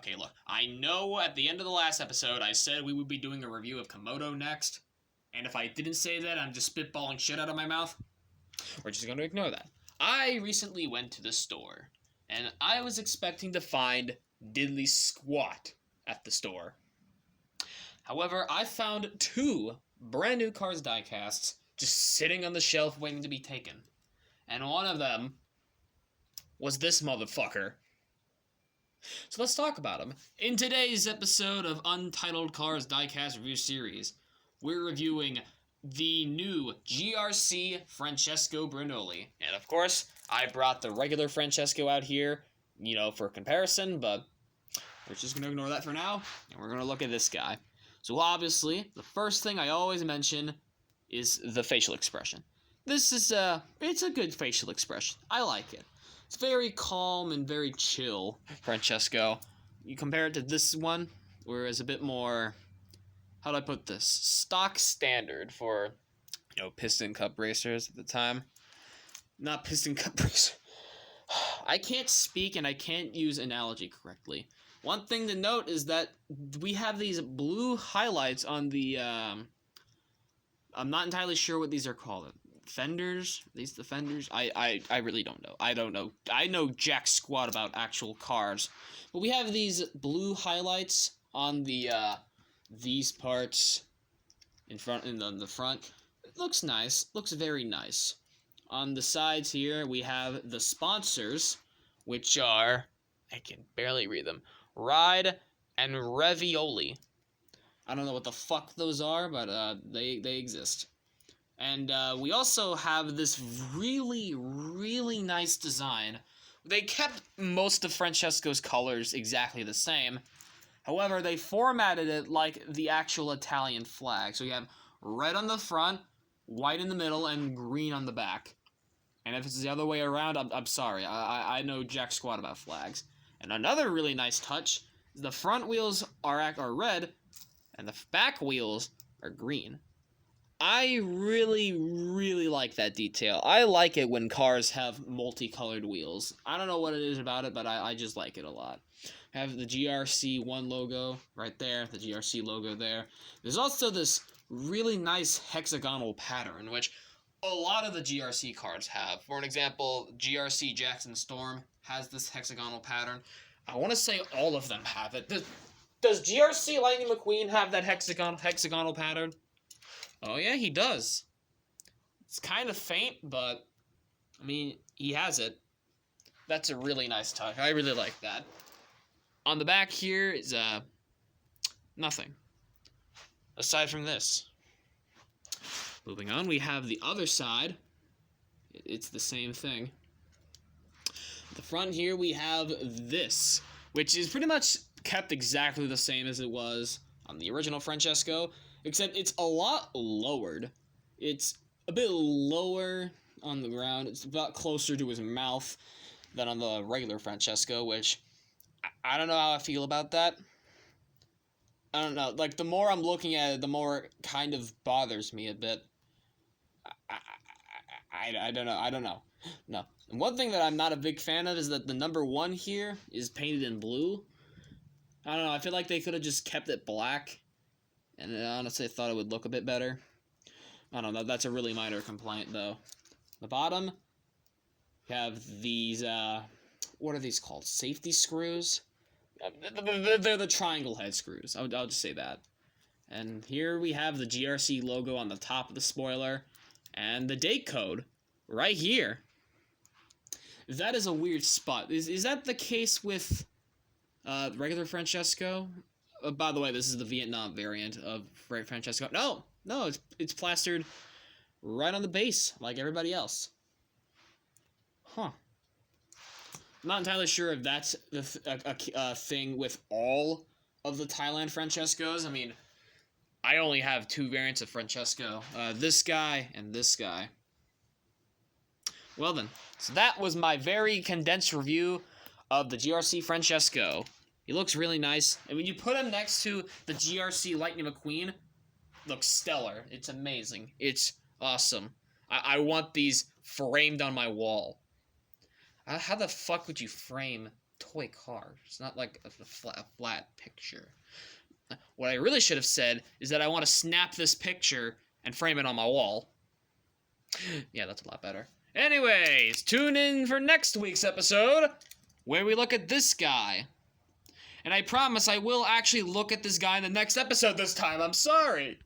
Okay, look, I know at the end of the last episode I said we would be doing a review of Komodo next, and if I didn't say that, I'm just spitballing shit out of my mouth. We're just going to ignore that. I recently went to the store, and I was expecting to find diddly squat at the store. However, I found 2 brand new Cars Diecasts just sitting on the shelf waiting to be taken. And one of them was this motherfucker. So let's talk about him. In today's episode of Untitled Cars Diecast Review Series, we're reviewing the new GRC Francesco Bernoulli. And of course, I brought the regular Francesco out here, for comparison, but we're just going to ignore that for now, and we're going to look at this guy. So obviously, the first thing I always mention is the facial expression. This is it's a good facial expression. I like it. It's very calm and very chill, Francesco. You compare it to this one, where it's a bit more, how do I put this? Stock standard for, piston cup racers at the time. Not piston cup racer. I can't speak and I can't use analogy correctly. One thing to note is that we have these blue highlights on the, I'm not entirely sure what these are called. Fenders? Are these the fenders? I really don't know. I don't know. I know jack squat about actual cars. But we have these blue highlights on the, these parts in the front. It looks nice. Looks very nice. On the sides here, we have the sponsors, which are, I can barely read them, Ride and Ravioli. I don't know what the fuck those are, but they exist. And we also have this really, really nice design. They kept most of Francesco's colors exactly the same. However, they formatted it like the actual Italian flag. So you have red on the front, white in the middle, and green on the back. And if it's the other way around, I'm sorry. I know jack squat about flags. And another really nice touch is the front wheels are red, and the back wheels are green. I really, really like that detail. I like it when cars have multicolored wheels. I don't know what it is about it, but I just like it a lot. I have the GRC1 logo right there, the GRC logo there. There's also this really nice hexagonal pattern, which a lot of the GRC cars have. For an example, GRC Jackson Storm has this hexagonal pattern. I want to say all of them have it. Does GRC Lightning McQueen have that hexagonal pattern? Oh yeah, he does. It's kind of faint, but, he has it. That's a really nice touch. I really like that. On the back here is, nothing. Aside from this. Moving on, we have the other side. It's the same thing. At the front here, we have this, which is pretty much kept exactly the same as it was on the original Francesco, except it's a lot lowered. It's a bit lower on the ground. It's about closer to his mouth than on the regular Francesco, which I don't know how I feel about that. I don't know. Like, the more I'm looking at it, the more it kind of bothers me a bit. I don't know. I don't know. No. And one thing that I'm not a big fan of is that the number 1 here is painted in blue. I don't know. I feel like they could have just kept it black. And honestly, I thought it would look a bit better. I don't know. That's a really minor complaint, though. The bottom, you have these, what are these called? Safety screws? They're the triangle head screws. I'll just say that. And here we have the GRC logo on the top of the spoiler. And the date code right here. That is a weird spot. Is that the case with regular Francesco? By the way, this is the Vietnam variant of Francesco. No, it's plastered right on the base, like everybody else. Huh. I'm not entirely sure if that's a thing with all of the Thailand Francescos. I only have 2 variants of Francesco. This guy and this guy. Well then, so that was my very condensed review of the GRC Francesco. He looks really nice, and when you put him next to the GRC Lightning McQueen, looks stellar. It's amazing. It's awesome. I want these framed on my wall. How the fuck would you frame toy car. It's not like a flat picture. What I really should have said is that I want to snap this picture and frame it on my wall. Yeah, that's a lot better. Anyways, tune in for next week's episode, where we look at this guy. And I promise I will actually look at this guy in the next episode this time. I'm sorry.